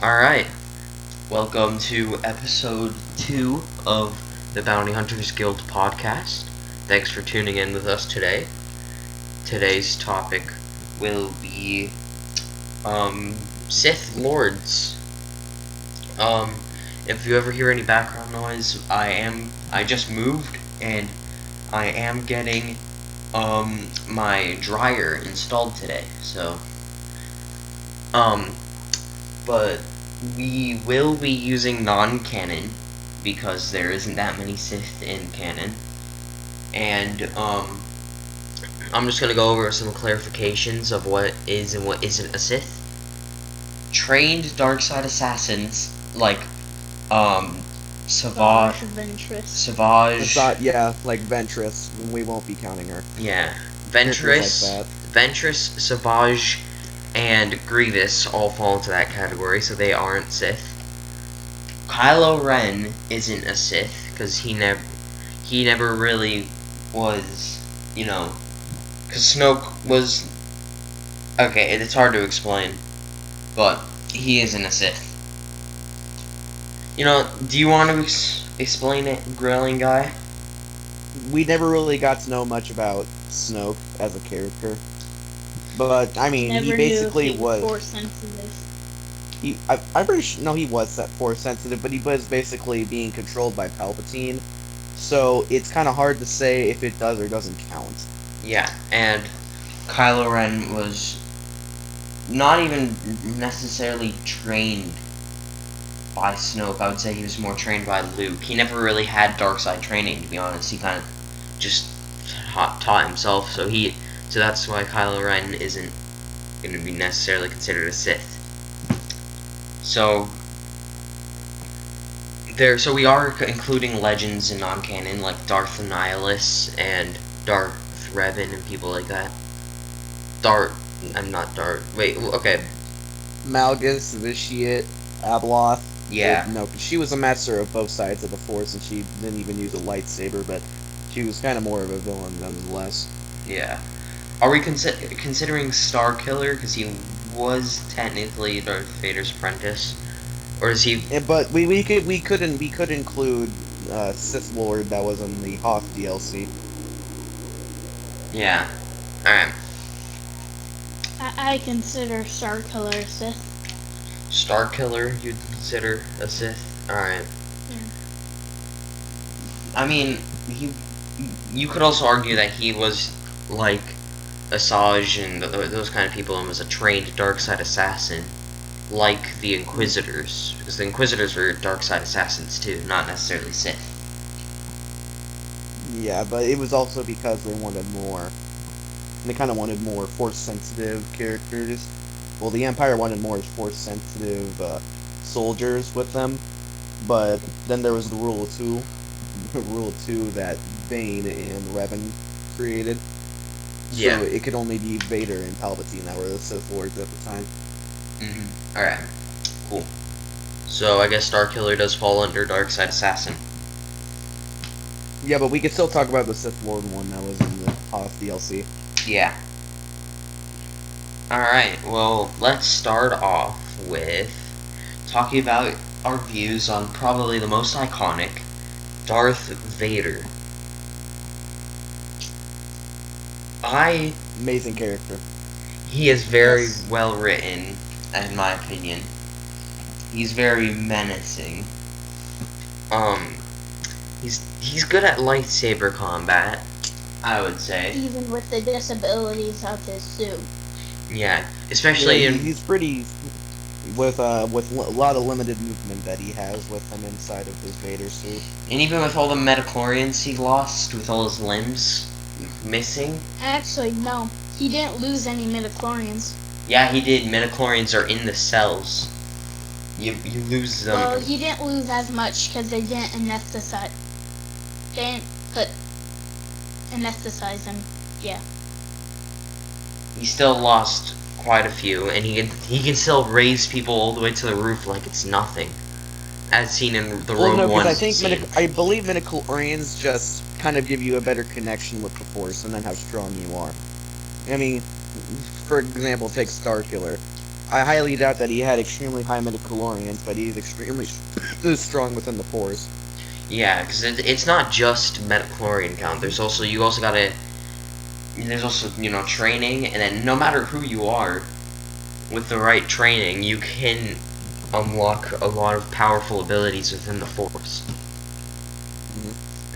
Alright, welcome to episode 2 of the Bounty Hunters Guild podcast. Thanks for tuning in with us today. Today's topic will be Sith Lords. If you ever hear any background noise, I just moved and I am getting my dryer installed today. So but we will be using non-canon because there isn't that many Sith in canon. And I'm just gonna go over some clarifications of what is and what isn't a Sith. Trained dark side assassins like Savage. Yeah, like Ventress. We won't be counting her. Yeah, Ventress, like Ventress, Savage, and Grievous all fall into that category, so they aren't Sith. Kylo Ren isn't a Sith because he never really was, because Snoke was. Okay, it's hard to explain, but he isn't a Sith. Do you want to explain it, grilling guy? We never really got to know much about Snoke as a character. But, I mean, he basically was Force sensitive. I'm pretty sure, no, he was Force sensitive, but he was basically being controlled by Palpatine. So, it's kind of hard to say if it does or doesn't count. Yeah, and Kylo Ren was not even necessarily trained by Snoke. I would say he was more trained by Luke. He never really had dark side training, to be honest. He kind of just taught himself, so that's why Kylo Ren isn't going to be necessarily considered a Sith. So we are including legends in non-canon, like Darth Nihilus and Darth Revan and people like that. Malgus, Vitiate, Abeloth. Yeah. No, she was a master of both sides of the Force, and she didn't even use a lightsaber, but she was kind of more of a villain nonetheless. Yeah. Are we considering Starkiller because he was technically Darth Vader's apprentice, or is he? Yeah, but we could include Sith Lord that was in the Hoth DLC. Yeah. All right. I consider Starkiller a Sith. Starkiller, you'd consider a Sith? All right. Yeah. I mean, you could also argue that he was like Asajj and those kind of people, and was a trained dark side assassin, like the Inquisitors, because the Inquisitors were dark side assassins too, not necessarily Sith. Yeah, but it was also because they wanted more. They kind of wanted more Force-sensitive characters. Well, the Empire wanted more Force-sensitive soldiers with them, but then there was the Rule of Two that Bane and Revan created. Yeah. So it could only be Vader and Palpatine that were the Sith Lords at the time. Alright. Cool. So I guess Starkiller does fall under Dark Side Assassin. Yeah, but we could still talk about the Sith Lord one that was in the Hoth DLC. Yeah. Alright, well, let's start off with talking about our views on probably the most iconic, Darth Vader. Amazing character. He is very well written, in my opinion. He's very menacing. He's good at lightsaber combat, I would say. Even with the disabilities of his suit. Yeah, especially he's pretty with a lot of limited movement that he has with him inside of his Vader suit. And even with all the midichlorians he lost, with all his limbs missing. Actually, no. He didn't lose any midichlorians. Yeah, he did. Midichlorians are in the cells. You lose them. Well, he didn't lose as much because they didn't anesthetize. They didn't anesthetize him. Yeah. He still lost quite a few, and he can still raise people all the way to the roof like it's nothing, as seen in the Rogue One scene. I believe midichlorians just kind of give you a better connection with the Force, and then how strong you are. I mean, for example, take Starkiller. I highly doubt that he had extremely high midichlorians, but he's extremely strong within the Force. Yeah, because it's not just metachlorian count. There's also there's also training, and then no matter who you are, with the right training, you can unlock a lot of powerful abilities within the Force.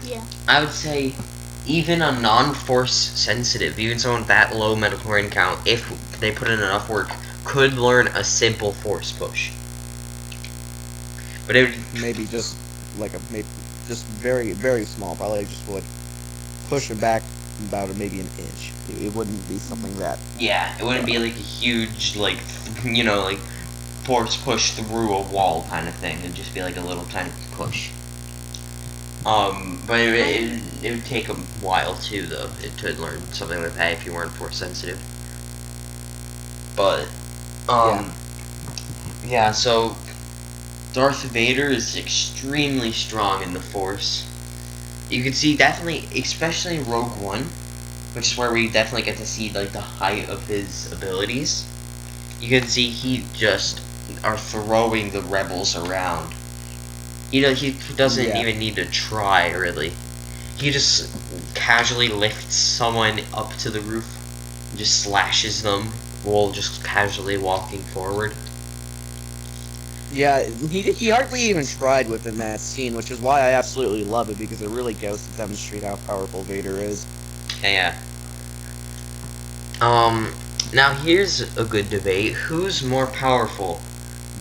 Yeah. I would say even a non-Force sensitive, even someone with that low metachlorian count, if they put in enough work, could learn a simple Force push. But it would maybe just like just very, very small. Probably just would push it back about maybe an inch. It wouldn't be something that. Yeah, it wouldn't be like a huge like Force push through a wall kind of thing. It'd just be like a little tiny push. But it would take a while too, though, to learn something like that if you weren't Force sensitive. But, yeah, so Darth Vader is extremely strong in the Force. You can see definitely, especially in Rogue One, which is where we definitely get to see like the height of his abilities. You can see he just are throwing the rebels around. He doesn't even need to try, really. He just casually lifts someone up to the roof and just slashes them while just casually walking forward. Yeah, he hardly even tried within that scene, which is why I absolutely love it, because it really goes to demonstrate how powerful Vader is. Yeah. Now here's a good debate. Who's more powerful?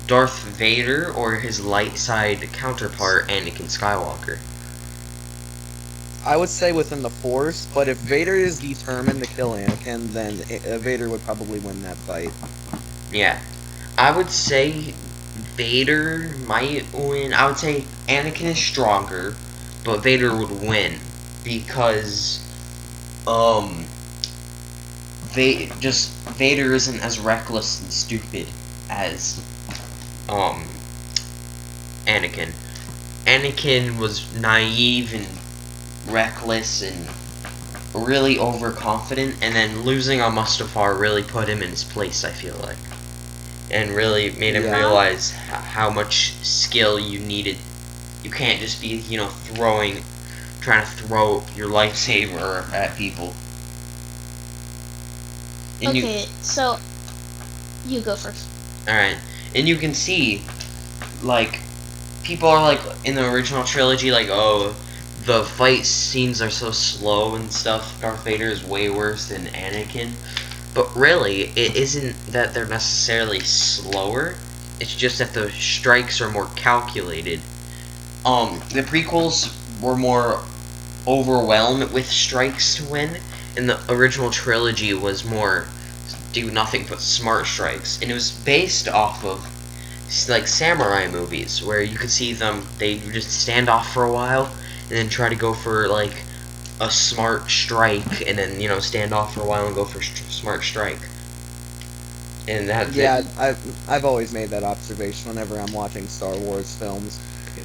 Darth Vader or his light side counterpart, Anakin Skywalker? I would say within the Force, but if Vader is determined to kill Anakin, then Vader would probably win that fight. Yeah. I would say Vader might win. I would say Anakin is stronger, but Vader would win because Vader isn't as reckless and stupid as Anakin. Anakin was naive and reckless and really overconfident, and then losing on Mustafar really put him in his place, I feel like. And really made him realize how much skill you needed. You can't just be, trying to throw your lightsaber at people. And Okay, so you go first. Alright. And you can see, like, people are like, in the original trilogy, like, oh, the fight scenes are so slow and stuff. Darth Vader is way worse than Anakin. But really, it isn't that they're necessarily slower. It's just that the strikes are more calculated. The prequels were more overwhelmed with strikes to win, and the original trilogy was more do nothing but smart strikes. And it was based off of like samurai movies where you could see them, they just stand off for a while and then try to go for like a smart strike, and then stand off for a while and go for smart strike. And that I've always made that observation whenever I'm watching Star Wars films,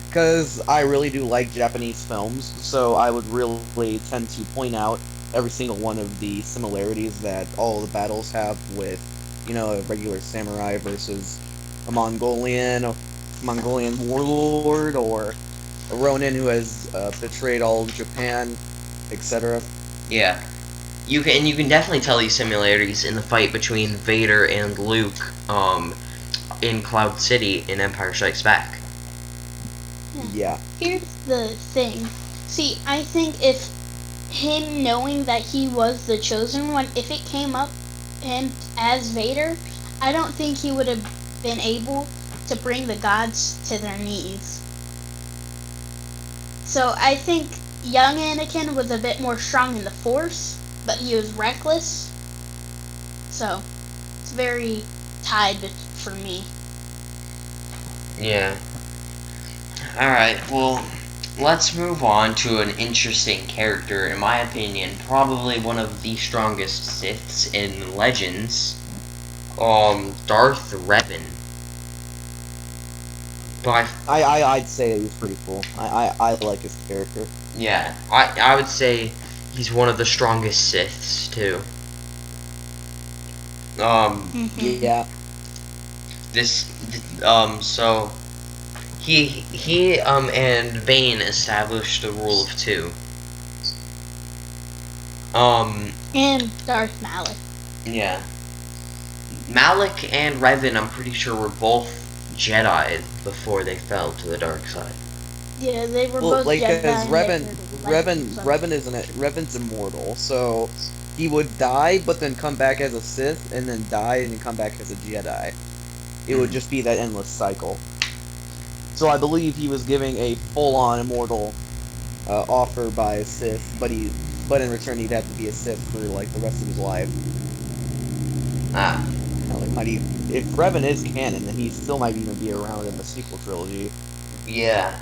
because I really do like Japanese films, so I would really tend to point out every single one of the similarities that all the battles have with, a regular samurai versus a Mongolian warlord, or a Ronin who has betrayed all of Japan, etc. Yeah. You can definitely tell these similarities in the fight between Vader and Luke in Cloud City in Empire Strikes Back. Yeah. Here's the thing. See, I think if him knowing that he was the chosen one, if it came up him as Vader, I don't think he would have been able to bring the gods to their knees. So I think young Anakin was a bit more strong in the Force, but he was reckless. So it's very tied for me. Yeah. Alright, well, let's move on to an interesting character, in my opinion, probably one of the strongest Siths in Legends, Darth Revan. But I'd say he's pretty cool. I like his character. yeah, I would say he's one of the strongest Siths, too. Yeah. So he and Bane established the rule of two. And Darth Malik. Yeah. Malik and Revan, I'm pretty sure, were both Jedi before they fell to the dark side. Yeah, they were Well, both like, Jedi. because And they heard the legends of- Revan's immortal, so he would die, but then come back as a Sith, and then die, and then come back as a Jedi. It would just be that endless cycle. So I believe he was giving a full-on immortal offer by a Sith, but in return he'd have to be a Sith for like the rest of his life. Ah. Like, if Revan is canon, then he still might even be around in the sequel trilogy. Yeah.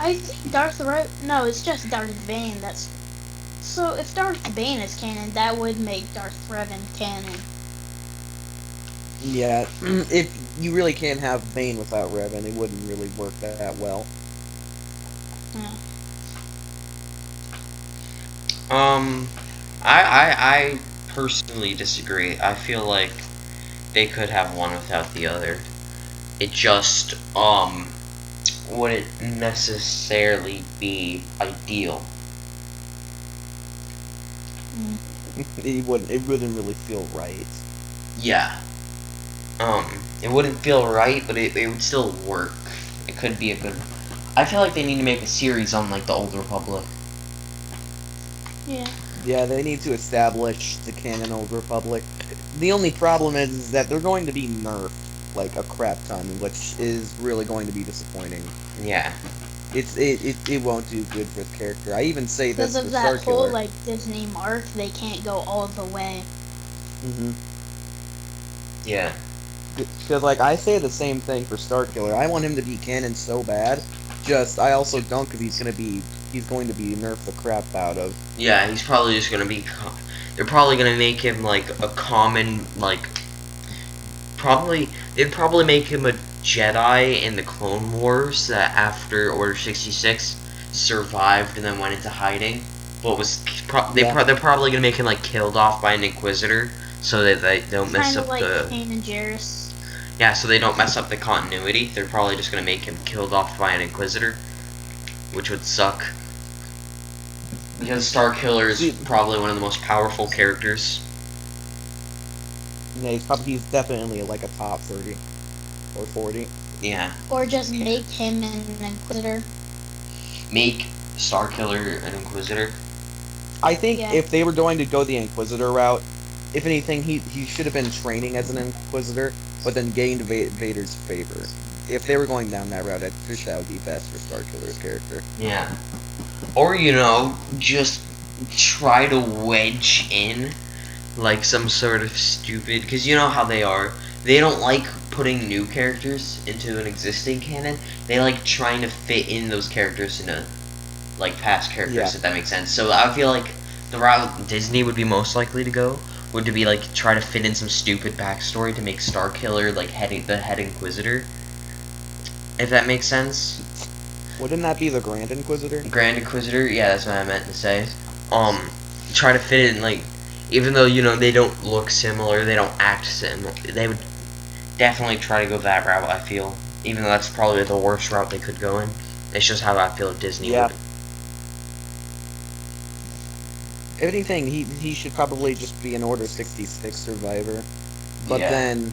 I think No, it's just Darth Bane. So if Darth Bane is canon, that would make Darth Revan canon. Yeah, if you really can't have Bane without Revan, it wouldn't really work that well. Yeah. I personally disagree. I feel like they could have one without the other. It just, wouldn't necessarily be ideal. It wouldn't really feel right. Yeah. It wouldn't feel right, but it would still work. It could be a good... I feel like they need to make a series on, like, the Old Republic. Yeah. Yeah, they need to establish the canon Old Republic. The only problem is that they're going to be nerfed, like, a crap ton, which is really going to be disappointing. Yeah. It won't do good for the character. I even say this Because for of that whole, Starkiller. like, Disney mark, they can't go all the way. Mm-hmm. Yeah. Because, like, I say the same thing for Starkiller. I want him to be canon so bad. Just, I also don't, because he's going to be nerfed the crap out of. Yeah, he's probably just gonna be... They're probably gonna make him, like, a common, like... They'd probably make him a Jedi in the Clone Wars that after Order 66 survived and then went into hiding. But they're probably gonna make him, like, killed off by an Inquisitor so that they don't mess up Kind of the... like Kanan and Jarrus. Yeah, so they don't mess up the continuity. They're probably just gonna make him killed off by an Inquisitor, which would suck. Because Starkiller is probably one of the most powerful characters. Yeah, he's definitely like a top 30 or 40. Yeah. Or just make him an Inquisitor. Make Starkiller an Inquisitor. I think if they were going to go the Inquisitor route, if anything, he should have been training as an Inquisitor, but then gained Vader's favor. If they were going down that route, I think that would be best for Starkiller's character. Yeah. Or, you know, just try to wedge in, like, some sort of stupid... Because you know how they are. They don't like putting new characters into an existing canon. They like trying to fit in those characters into, like, past characters, if that makes sense. So I feel like the route Disney would be most likely to go would to be, like, try to fit in some stupid backstory to make Starkiller, like, the head Inquisitor. If that makes sense. Wouldn't that be the Grand Inquisitor? Grand Inquisitor, yeah, that's what I meant to say. Try to fit in, like, even though, you know, they don't look similar, they don't act similar, they would definitely try to go that route, I feel. Even though that's probably the worst route they could go in. It's just how I feel Disney would. If anything, he should probably just be an Order 66 survivor. But then,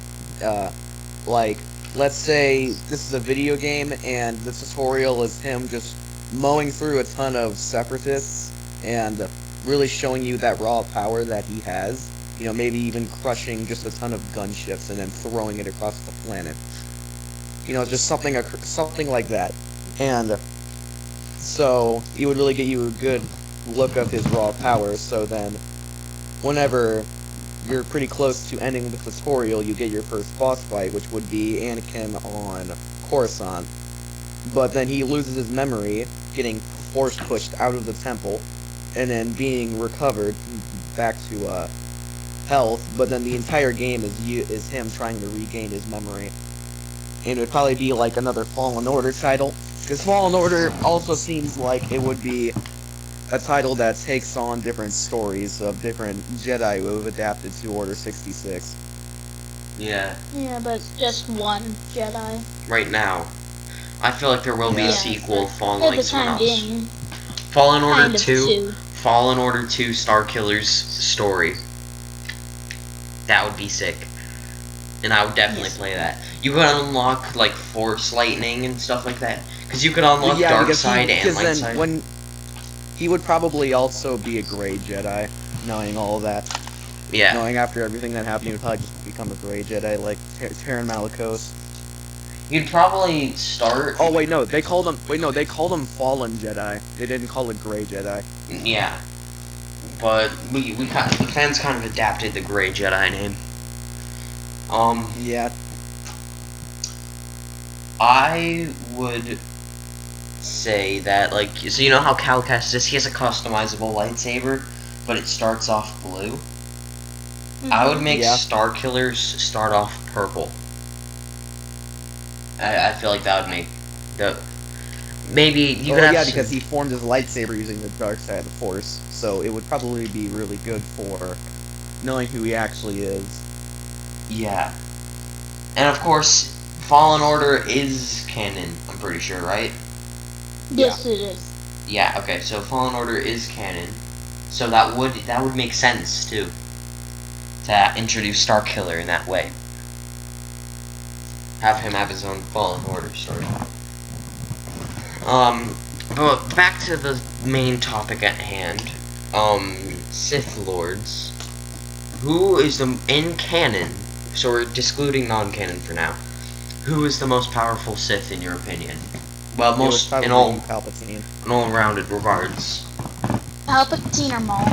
like, let's say this is a video game and the tutorial is him just mowing through a ton of separatists and really showing you that raw power that he has. You know, maybe even crushing just a ton of gunships and then throwing it across the planet. You know, just something like that. And so it would really get you a good look of his raw power. So then, whenever you're pretty close to ending the tutorial, you get your first boss fight, which would be Anakin on Coruscant. But then he loses his memory, getting force pushed out of the temple, and then being recovered back to health. But then the entire game is him trying to regain his memory. And it would probably be like another Fallen Order title, because Fallen Order also seems like it would be a title that takes on different stories of different Jedi who have adapted to Order 66. Yeah, Yeah, but just one Jedi. right now. I feel like there will be a Yeah. sequel, Fallen At like the someone time else. being, Fallen Order kind of 2. two. Fallen Order 2 Starkiller's story. That would be sick. And I would definitely Yes. play that. You could unlock, like, Force Lightning and stuff like that. Because you could unlock Yeah, Dark because Side and because Light then Side. when he would probably also be a gray Jedi, knowing all of that. Yeah. Knowing after everything that happened, he would probably just become a gray Jedi like Terran Malicos. You'd probably start... Oh wait, no, they called him. Wait, no, they called him Fallen Jedi. They didn't call it Gray Jedi. Yeah. But we kind of, the fans kind of adapted the Gray Jedi name. Yeah. I would say that, like, so you know how Cal Kestis, he has a customizable lightsaber, but it starts off blue? I would make Yeah. Starkillers start off purple. I feel like that would make the... Maybe you could have yeah, some- because he formed his lightsaber using the dark side of the Force, so it would probably be really good for knowing who he actually is. Yeah. And of course, Fallen Order is canon, I'm pretty sure, right? Yes, it is. Yeah, okay, so Fallen Order is canon. So that would make sense too. To introduce Starkiller in that way. Have him have his own Fallen Order story. But back to the main topic at hand. Sith Lords. Who is in canon? So we're excluding non-canon for now. Who is the most powerful Sith in your opinion? Well, It was most probably in all Palpatine. rounded regards. Palpatine or Maul?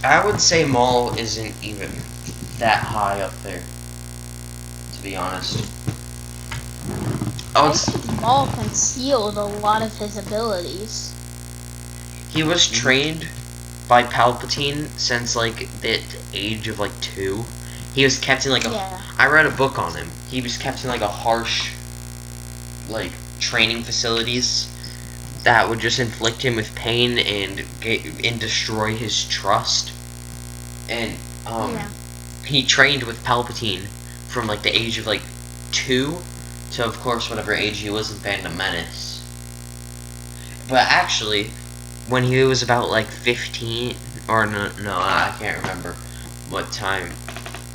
I would say Maul isn't even that high up there, to be honest. I think Maul concealed a lot of his abilities. He was trained by Palpatine since like the age of like 2. He was kept in like a. Yeah. I read a book on him. He was kept in like a harsh, like training facilities that would just inflict him with pain and destroy his trust. And Yeah. he trained with Palpatine from like the age of like 2 to of course whatever age he was in Phantom Menace. But actually, when he was about like 15, or no, I can't remember what time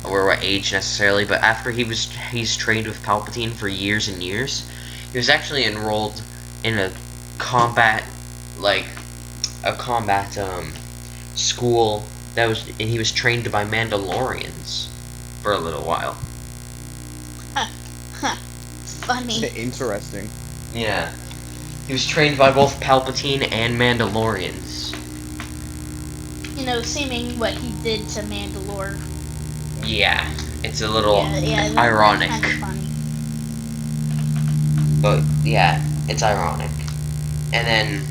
or what age necessarily, but after he's trained with Palpatine for years and years, he was actually enrolled in a combat school and he was trained by Mandalorians for a little while. Funny. Interesting. Yeah. He was trained by both Palpatine and Mandalorians. You know, seeming what he did to Mandalore. Yeah. It's a little that's ironic. Kind of funny. But yeah, it's ironic. And then,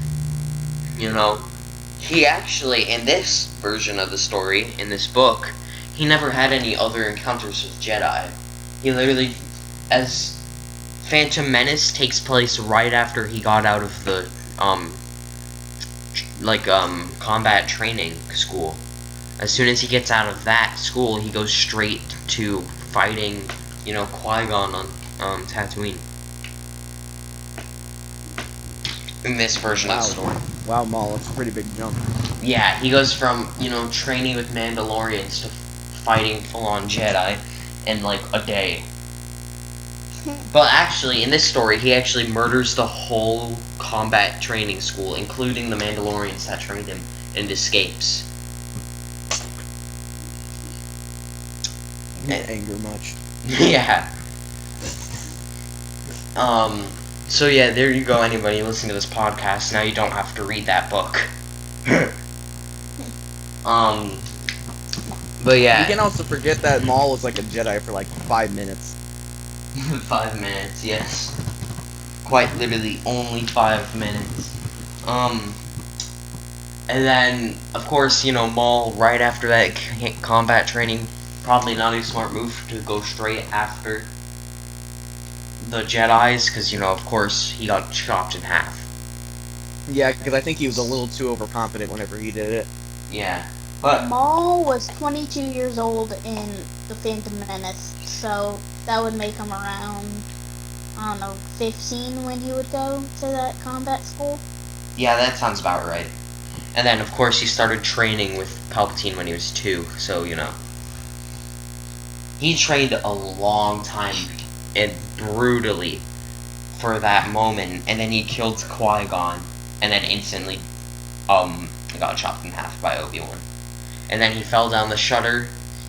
you know, he actually, in this version of the story, in this book, he never had any other encounters with Jedi. He literally, as Phantom Menace takes place right after he got out of the, combat training school. As soon as he gets out of that school, he goes straight to fighting, Qui-Gon on Tatooine. In this version of the story. Wow, Maul, it's a pretty big jump. Yeah, he goes from, training with Mandalorians to fighting full-on Jedi in, like, a day. But actually, in this story, he actually murders the whole combat training school, including the Mandalorians that trained him, and escapes. Didn't anger much. Yeah. So yeah, there you go, anybody listening to this podcast. Now you don't have to read that book. But yeah. You can also forget that Maul was like a Jedi for like 5 minutes. 5 minutes, yes. Quite literally only 5 minutes. And then, of course, Maul, right after that combat training, probably not a smart move to go straight after the Jedis, because, of course, he got chopped in half. Yeah, because I think he was a little too overconfident whenever he did it. Yeah. But Maul was 22 years old in The Phantom Menace, so that would make him around, I don't know, 15 when he would go to that combat school. yeah, that sounds about right. And then, of course, he started training with Palpatine when he was 2, so, you know. He trained a long time and brutally for that moment, and then he killed Qui-Gon, and then instantly, got chopped in half by Obi-Wan. And then he fell down the shutter,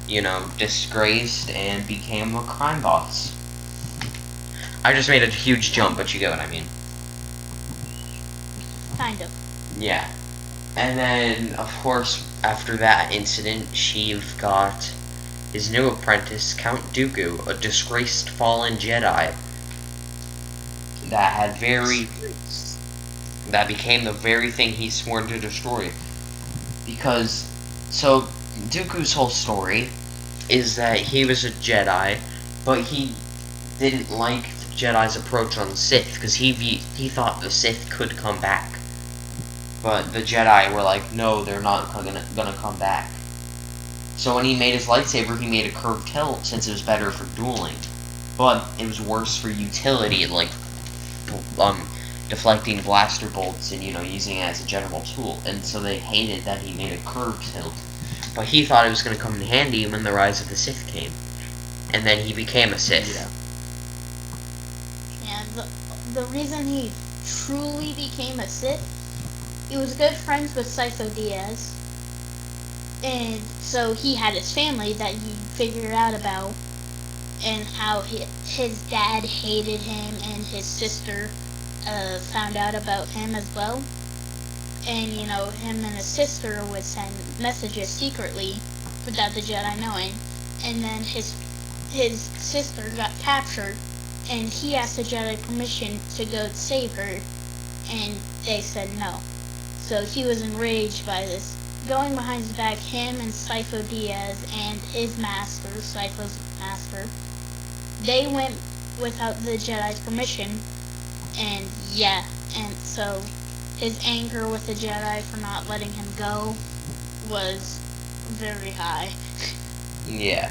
you know, disgraced, and became a crime boss. I just made a huge jump, but you get what I mean. Kind of. Yeah. And then, of course, after that incident, Sheev got his new apprentice, Count Dooku, a disgraced fallen Jedi that became the very thing he sworn to destroy. Because, so, Dooku's whole story is that he was a Jedi, but he didn't like the Jedi's approach on the Sith, because he thought the Sith could come back. But the Jedi were like, no, they're not gonna come back. So when he made his lightsaber, he made a curved hilt, since it was better for dueling. But it was worse for utility, like, deflecting blaster bolts and, you know, using it as a general tool. And so they hated that he made a curved hilt. But he thought it was going to come in handy when the Rise of the Sith came. And then he became a Sith. Yeah, the reason he truly became a Sith, he was good friends with Sifo Dyas. And so he had his family that he figured out about, and how his dad hated him, and his sister found out about him as well. And, you know, him and his sister would send messages secretly without the Jedi knowing. And then his sister got captured, and he asked the Jedi permission to go save her, and they said no. So he was enraged by this. Going behind his back, him and Sifo Dyas and his master, Sifo's master, they went without the Jedi's permission, and yeah, and so his anger with the Jedi for not letting him go was very high. Yeah.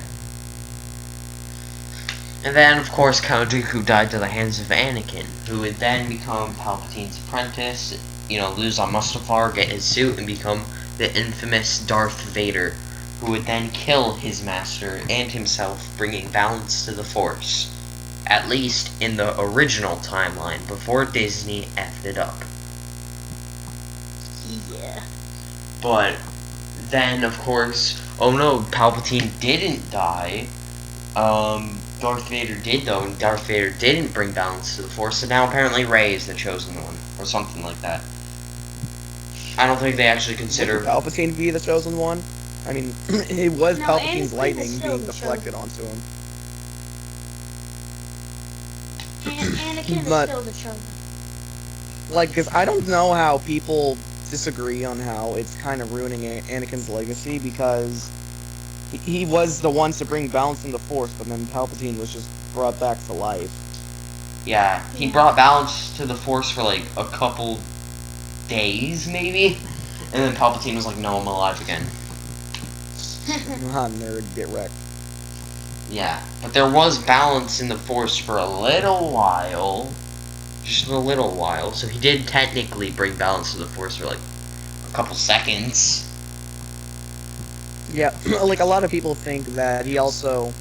And then, of course, Count Dooku died to the hands of Anakin, who would then become Palpatine's apprentice, you know, lose on Mustafar, get his suit, and become the infamous Darth Vader, who would then kill his master and himself, bringing balance to the Force. At least in the original timeline, before Disney effed it up. Yeah. But then, of course, oh no, Palpatine didn't die. Darth Vader did, though, and Darth Vader didn't bring balance to the Force, so now apparently Rey is the chosen one, or something like that. I don't think they actually consider Palpatine be the chosen one. I mean, it was No, Palpatine's Anakin lightning was still being the deflected onto him. Anakin is But- still the chosen. Like, because I don't know how people disagree on how it's kind of ruining Anakin's legacy, because he was the one to bring balance in the Force, but then Palpatine was just brought back to life. Yeah, he brought balance to the Force for like a couple days, maybe? And then Palpatine was like, no, I'm alive again. Ah, nerd, get wrecked. Yeah, but there was balance in the Force for a little while. Just a little while, so he did technically bring balance to the Force for like a couple seconds. Yeah, like a lot of people think that he also...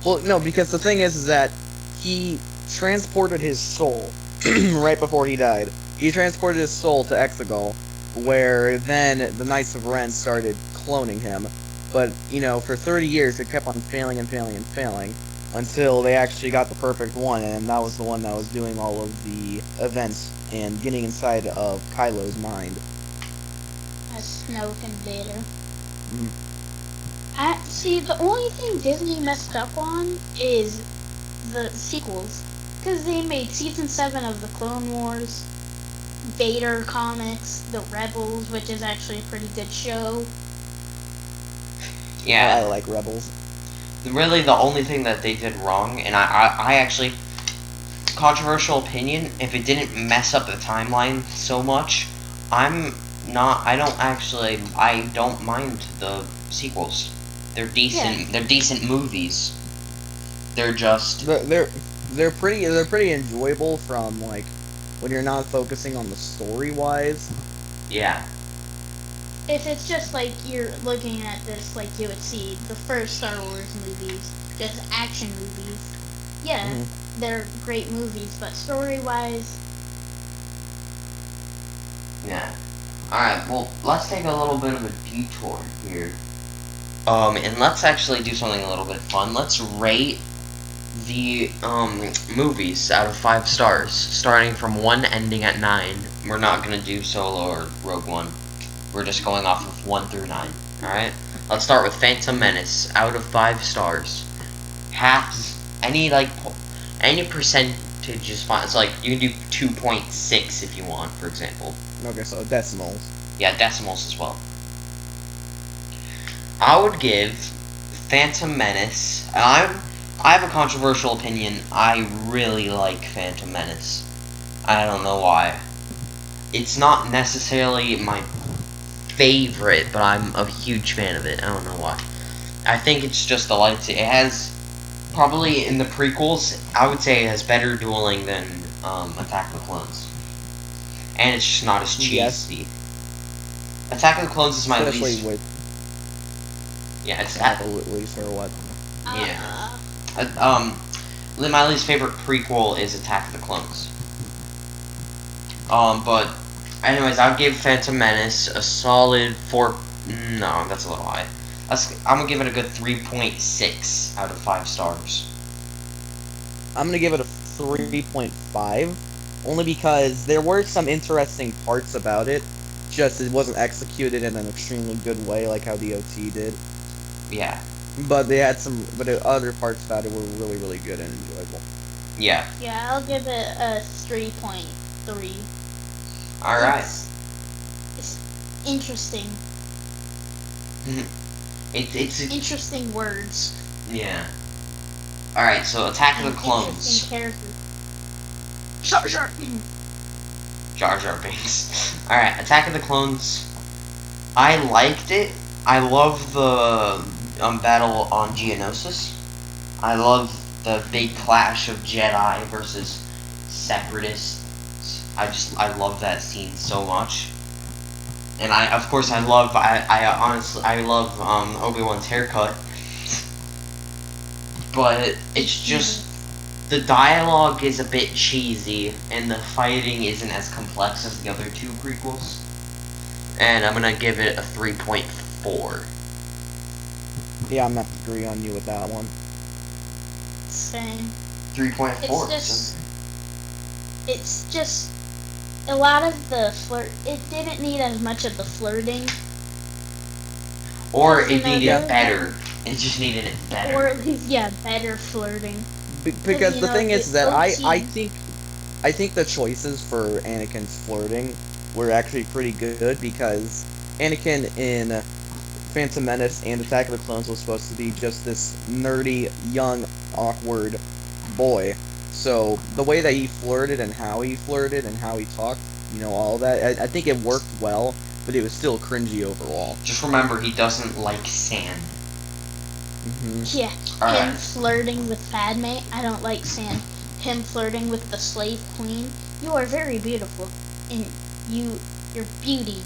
Well, no, because the thing is that he transported his soul right before he died. He transported his soul to Exegol, where then the Knights of Ren started cloning him. But, you know, for 30 years it kept on failing and failing and failing, until they actually got the perfect one, and that was the one that was doing all of the events and getting inside of Kylo's mind. As Snoke and Vader. Mhm. See, the only thing Disney messed up on is the sequels. Because they made Season 7 of the Clone Wars, Vader comics, The Rebels, which is actually a pretty good show. I Yeah, like Rebels. really the only thing that they did wrong, and I actually, controversial opinion, if it didn't mess up the timeline so much, I'm I don't mind the sequels. They're decent. Yeah. They're decent movies. They're just They're pretty enjoyable from like when you're not focusing on the story wise. yeah. If it's just like you're looking at this, like you would see the first Star Wars movies, just action movies. Yeah, they're great movies, but story-wise, Yeah. Alright, well, let's take a little bit of a detour here. And let's actually do something a little bit fun. Let's rate the, movies out of 5 stars, starting from 1 ending at 9. We're not gonna do Solo or Rogue One. We're just going off of 1 through 9. Alright? Let's start with Phantom Menace, out of 5 stars. Halves, any percentage is fine. It's like, you can do 2.6 if you want, for example. Okay, so decimals. Yeah, decimals as well. I would give Phantom Menace. I have a controversial opinion. I really like Phantom Menace. I don't know why. It's not necessarily my favorite, but I'm a huge fan of it. I don't know why. I think it's just the lights. It has probably in the prequels. I would say it has better dueling than Attack of the Clones. And it's just not as cheesy. Yes. Attack of the Clones is my Especially least. with Yeah, it's least or what? yeah. My least favorite prequel is Attack of the Clones. But anyways, I'll give Phantom Menace a solid 4. No, that's a little high. I'm gonna give it a good 3.6 out of 5 stars. I'm gonna give it a 3.5, only because there were some interesting parts about it. Just it wasn't executed in an extremely good way, like how the OT did. Yeah. But they had the other parts about it were really, really good and enjoyable. Yeah. yeah, I'll give it a 3.3. All right. It's interesting. It's Interesting words. yeah. All right. So Attack of the Interesting Clones. characters. Sure. Jar Jar Binks. Alright, Attack of the Clones. I liked it. I love the battle on Geonosis. I love the big clash of Jedi versus Separatists. I love that scene so much. And I love Obi-Wan's haircut. But it's just the dialogue is a bit cheesy, and the fighting isn't as complex as the other 2 prequels. And I'm gonna give it a 3.4. Yeah, I'm gonna have to agree on you with that one. Same. 3.4. It's just a lot of the flirt. It didn't need as much of the flirting. Or Yes, it no, needed there- better. It just needed it better. Or at least, yeah, better flirting. Because you the know, thing is that I OT think the choices for Anakin's flirting were actually pretty good, because Anakin in Phantom Menace and Attack of the Clones was supposed to be just this nerdy, young, awkward boy. So the way that he flirted and how he talked, all that, I think it worked well, but it was still cringy overall. Just remember, he doesn't like sand. Yeah, Alright. him flirting with Padme. I don't like sand. Him flirting with the slave queen. You are very beautiful, and your beauty.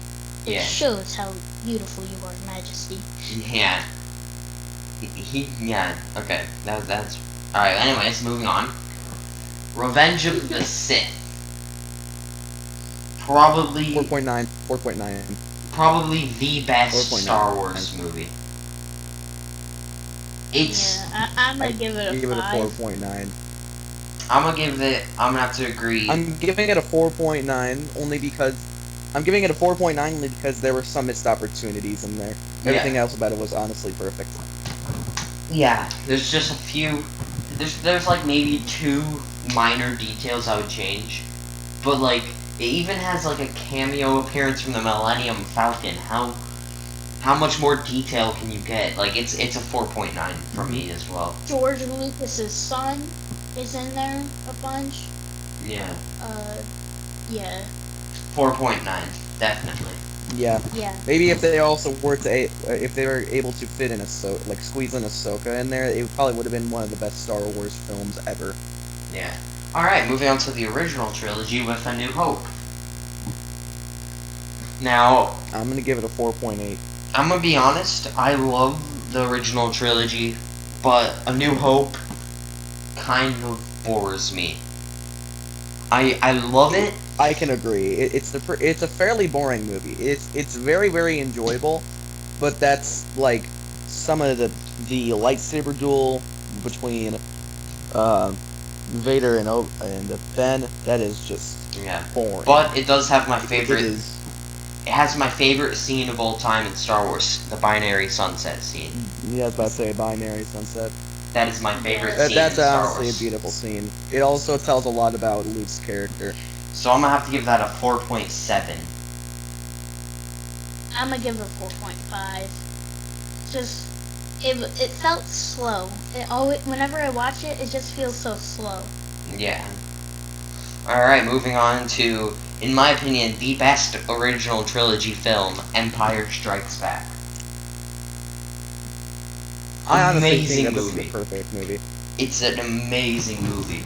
It Yeah. shows how beautiful you are, Majesty. Yeah. Yeah. Okay. That's alright. Anyways, moving on. Revenge of the Sith. Probably 4.9. 4.9. Probably the best 4.9. Star Wars movie. It's. Yeah, I'm gonna give it a Give it a 5. 4.9. I'm gonna have to agree. I'm giving it a 4.9 only because there were some missed opportunities in there. Everything else about it was honestly perfect. Yeah, there's just a few. There's like maybe 2 minor details I would change, but like it even has like a cameo appearance from the Millennium Falcon. How much more detail can you get? Like it's a 4.9 for me as well. George Lucas's son is in there a bunch. Yeah. Yeah. 4.9, definitely. Yeah. Yeah. Maybe if they also were to, if they were able to fit in like squeeze in Ahsoka in there, it probably would have been one of the best Star Wars films ever. Yeah. Alright, moving on to the original trilogy with A New Hope. Now, I'm gonna give it a 4.8. I'm gonna be honest, I love the original trilogy, but A New Hope kind of bores me. I love it. I can agree. It's a fairly boring movie. It's very very enjoyable, but that's like some of the lightsaber duel between Vader and Ben. That is just Yeah. boring. But it does have my favorite. It is. It has my favorite scene of all time in Star Wars, the binary sunset scene. Yeah, I was about to say binary sunset. That is my favorite scene That's in Star honestly Wars. a beautiful scene. It also tells a lot about Luke's character. So I'm gonna have to give that a 4.7. I'm gonna give it a 4.5. Just it felt slow. It always whenever I watch it, it just feels so slow. Yeah. Alright, moving on to, in my opinion, the best original trilogy film, Empire Strikes Back. I honestly Amazing think that this is movie. a perfect movie. It's an amazing movie.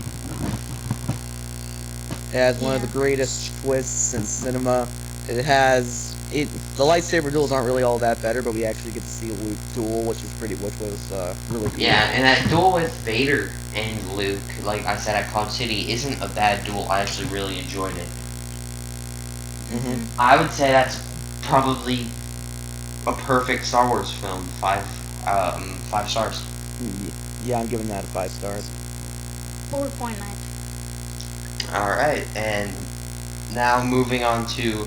It has one of the Yeah. greatest twists in cinema. It has the lightsaber duels aren't really all that better, but we actually get to see Luke duel, which was really cool. Yeah, and that duel with Vader and Luke, like I said at Cloud City, isn't a bad duel. I actually really enjoyed it. hmm I would say that's probably a perfect Star Wars film. 5 stars. Yeah, I'm giving that a 5 stars. 4.9. Alright, and now moving on to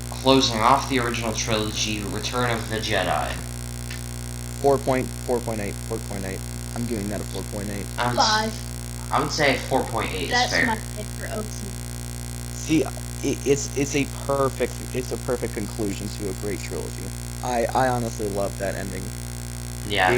closing off the original trilogy, Return of the Jedi. 4.8. I'm giving that a 4.8. Five. I would say 4.8 is That's fair. my favorite OC. See, it's a perfect conclusion to a great trilogy. I honestly love that ending. Yeah.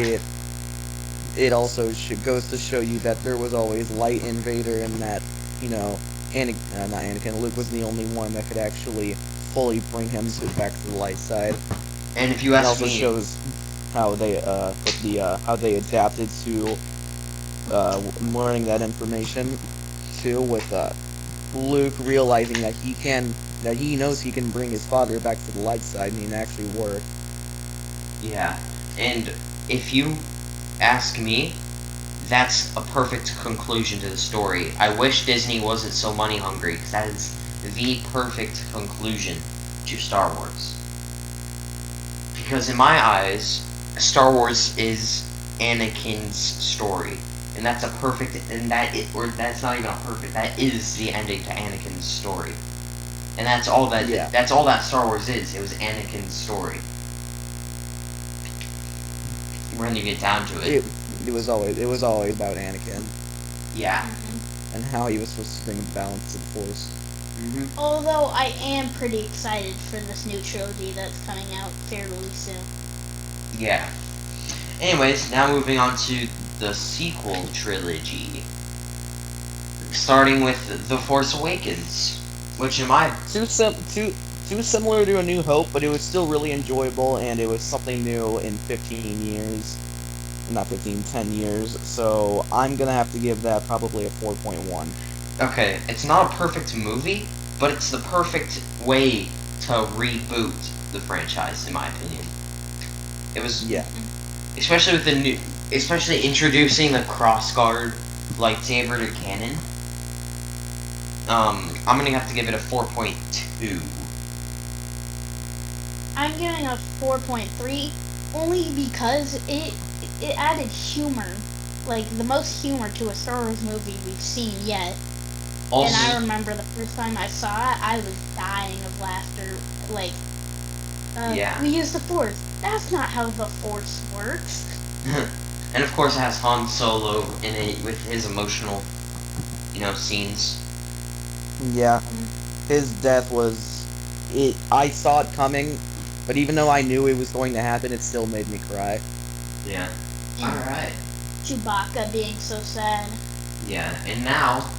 It also goes to show you that there was always light in Vader, and that not Anakin. Luke was the only one that could actually fully bring him back to the light side. And if you It ask also me, shows how they how they adapted to learning that information too, with Luke realizing that he knows he can bring his father back to the light side, and it actually worked. yeah, and if you ask me, that's a perfect conclusion to the story. I wish Disney wasn't so money hungry, because that is the perfect conclusion to Star Wars. Because in my eyes, Star Wars is Anakin's story, and that's a perfect, and that's not even a perfect, that is the ending to Anakin's story. And that's all that, Yeah. that's all that Star Wars is. It was Anakin's story. When you get down to it. It was always about Anakin Yeah. and how he was supposed to bring balance to the Force. Although I am pretty excited for this new trilogy that's coming out fairly soon. Yeah. Anyways, now moving on to the sequel trilogy. Starting with The Force Awakens, which in my... Too similar to A New Hope, but it was still really enjoyable, and it was something new in 15 years. Not 15, 10 years, so I'm gonna have to give that probably a 4.1. Okay, it's not a perfect movie, but it's the perfect way to reboot the franchise, in my opinion. It was... Yeah. Especially with the new... Especially introducing the crossguard lightsaber to canon. I'm gonna have to give it a 4.2. I'm giving a 4.3 only because it added humor, like the most humor to a Star Wars movie we've seen yet. Also, And I remember the first time I saw it, I was dying of laughter. Like, Yeah. we use the Force. That's not how the Force works. and of course it has Han Solo in it with his emotional, scenes. Yeah. His death was... I saw it coming, but even though I knew it was going to happen, it still made me cry. Yeah. And Alright. Chewbacca being so sad. Yeah, and now,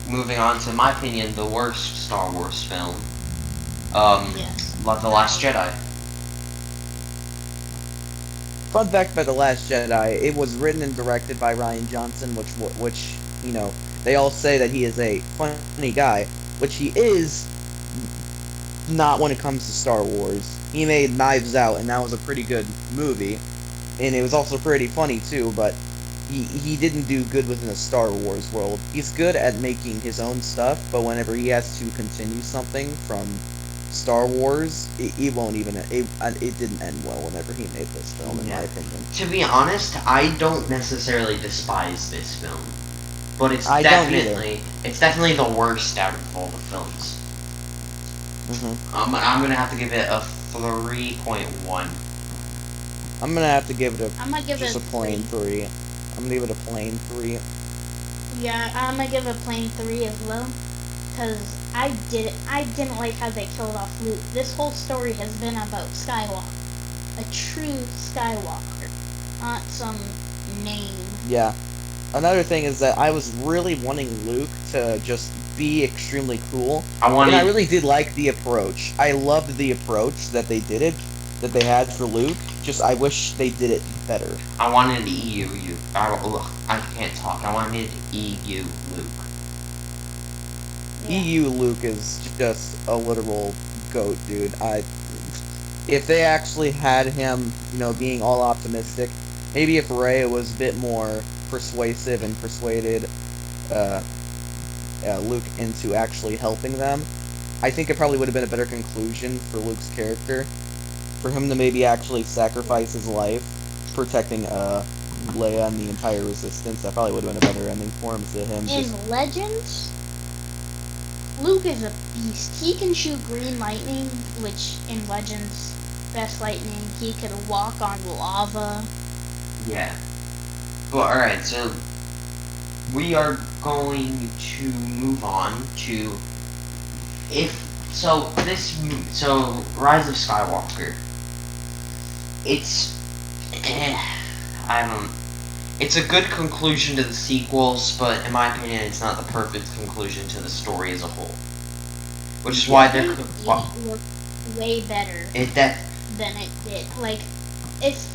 moving on to, in my opinion, the worst Star Wars film. Yes. Like The Last Jedi. Fun fact about The Last Jedi: it was written and directed by Rian Johnson, which you know they all say that he is a funny guy, which he is. Not when it comes to Star Wars. He made Knives Out, and that was a pretty good movie, and it was also pretty funny too. But he didn't do good within the Star Wars world. He's good at making his own stuff, but whenever he has to continue something from Star Wars, it won't even it didn't end well whenever he made this film, in my opinion. To be honest, I don't necessarily despise this film, but it's I don't either. definitely the worst out of all the films. I'm gonna have to give it a 3.1. I'm gonna have to give it I'm gonna give just it a plain 3. I'm gonna give it a plain 3. Yeah, I'm gonna give it a plain 3 as well, because I didn't like how they killed off Luke. This whole story has been about Skywalker, a true Skywalker, not some name. Yeah. Another thing is that I was really wanting Luke to just be extremely cool. And I really did like the approach. I loved the approach that they had for Luke. Just I wish they did it better. I wanted I can't talk. I wanted EU Luke. Yeah. EU Luke is just a literal goat, dude. If they actually had him, being all optimistic, maybe if Rey was a bit more persuasive and persuaded Luke into actually helping them, I think it probably would have been a better conclusion for Luke's character. For him to maybe actually sacrifice his life protecting Leia and the entire Resistance, that probably would have been a better ending for him than him. In Legends, Luke is a beast. He can shoot green lightning, which in Legends, best lightning. He could walk on lava. Yeah. Well, alright, so we are going to move on to Rise of Skywalker. It's it's a good conclusion to the sequels, but in my opinion, it's not the perfect conclusion to the story as a whole. Which is why they're looked way better than it did. Like, if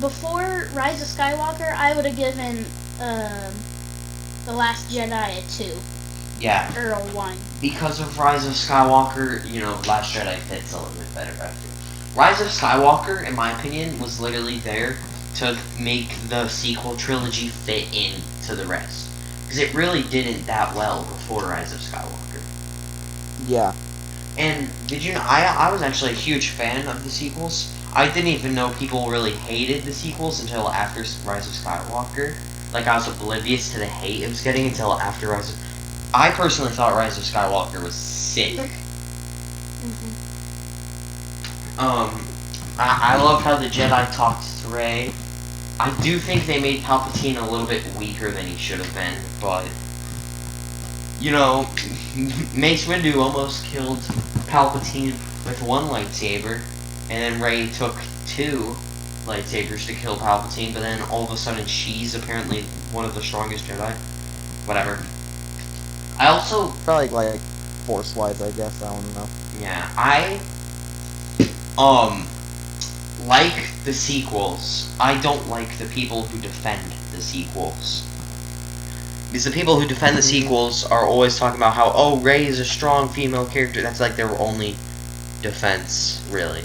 before Rise of Skywalker, I would have given The Last Jedi a 2. Yeah. Or a 1. Because of Rise of Skywalker, Last Jedi fits a little bit better after. Rise of Skywalker, in my opinion, was literally there to make the sequel trilogy fit into the rest. Because it really didn't that well before Rise of Skywalker. Yeah. And did you know, I was actually a huge fan of the sequels. I didn't even know people really hated the sequels until after Rise of Skywalker. Like, I was oblivious to the hate it was getting until after Rise of... I personally thought Rise of Skywalker was sick. I love how the Jedi talked to Rey. I do think they made Palpatine a little bit weaker than he should have been, but... Mace Windu almost killed Palpatine with one lightsaber, and then Rey took 2 lightsabers to kill Palpatine, but then all of a sudden she's apparently one of the strongest Jedi. Whatever. I also... Probably, like, Force-wise, I guess, I don't know. Yeah, I... like the sequels. I don't like the people who defend the sequels. Because the people who defend the sequels are always talking about how, oh, Rey is a strong female character. That's like their only defense, really.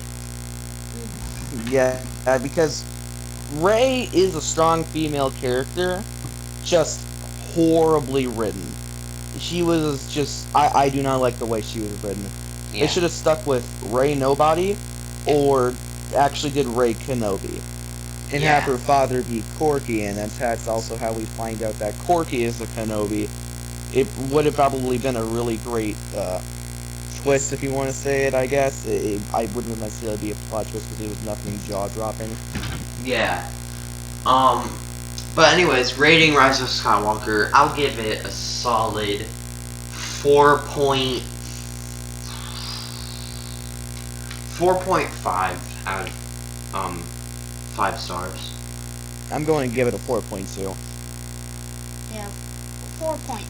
Yeah, because Rey is a strong female character, just horribly written. She was just... I do not like the way she was written. Yeah. They should have stuck with Rey Nobody, or actually did Rey Kenobi. And have her father be Corky, and that's also how we find out that Corky is a Kenobi. It would have probably been a really great twist, if you want to say it, I guess. I wouldn't necessarily be a plot twist because it was nothing jaw-dropping. Yeah. But anyways, rating Rise of Skywalker, I'll give it a solid 4.5 out of 5 stars. I'm going to give it a 4.2. Yeah, 4 points.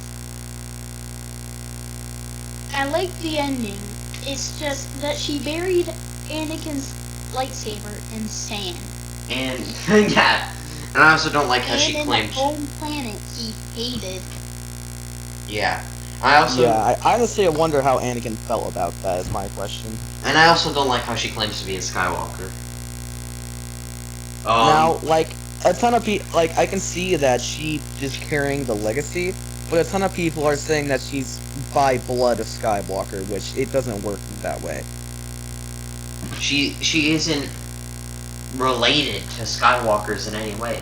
I like the ending. It's just that she buried Anakin's lightsaber in sand. And yeah, and I also don't like how And she in claimed. a home planet he hated. Yeah, I also I honestly wonder how Anakin felt about that. Is my question. and I also don't like how she claims to be a Skywalker. Now, like a ton of people, like I can see that she is carrying the legacy, but a ton of people are saying that she's by blood a Skywalker, which it doesn't work that way. she isn't related to Skywalkers in any way,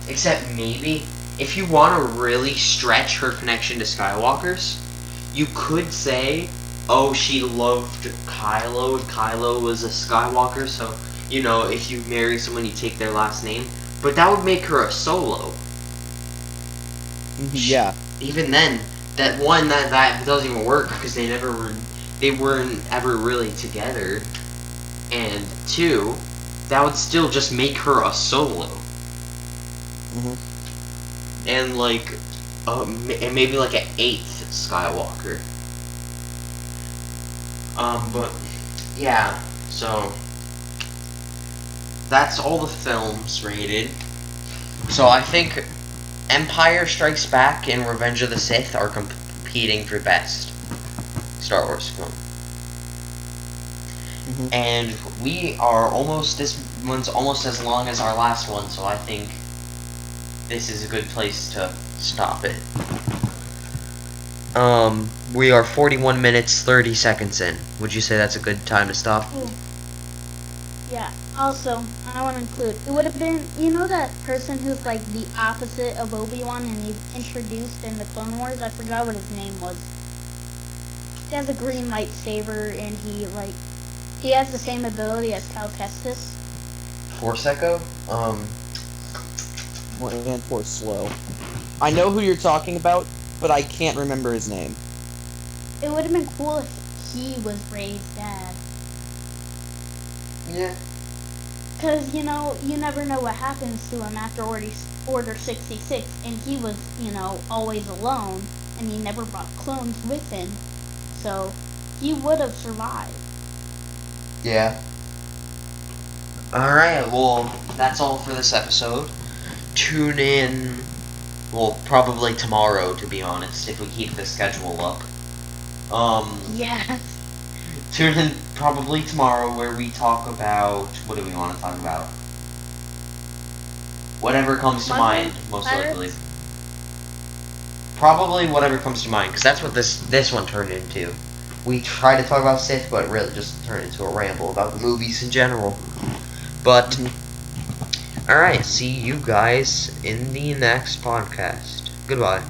except maybe if you want to really stretch her connection to Skywalkers, you could say, oh, she loved Kylo, and Kylo was a Skywalker, so, you know, if you marry someone, you take their last name. But that would make her a Solo. Yeah. Even then, that doesn't even work, because they weren't ever really together. And two, that would still just make her a Solo. And like, and maybe like an 8th Skywalker. But yeah, so that's all the films rated. So I think Empire Strikes Back and Revenge of the Sith are competing for best Star Wars film. And we are this one's almost as long as our last one, so I think this is a good place to stop it. We are 41 minutes, 30 seconds in. Would you say that's a good time to stop? Ooh. Yeah. Also, I want to include, it would have been, you know that person who's like the opposite of Obi-Wan and he's introduced in the Clone Wars? I forgot what his name was. He has a green lightsaber and he has the same ability as Cal Kestis. Force Echo? And Force Slow. I know who you're talking about, but I can't remember his name. It would have been cool if he was Rey's dad. Yeah. Because, you know, you never know what happens to him after Order 66, and he was, you know, always alone, and he never brought clones with him, so he would have survived. Yeah. Alright, well, that's all for this episode. Tune in, well, probably tomorrow, to be honest, if we keep the schedule up. Yes. Tune in probably tomorrow where we talk about, what do we want to talk about? Whatever comes to mind, most likely. Probably whatever comes to mind, because that's what this one turned into. We tried to talk about Sith, but really just turned into a ramble about the movies in general. But, alright, see you guys in the next podcast. Goodbye.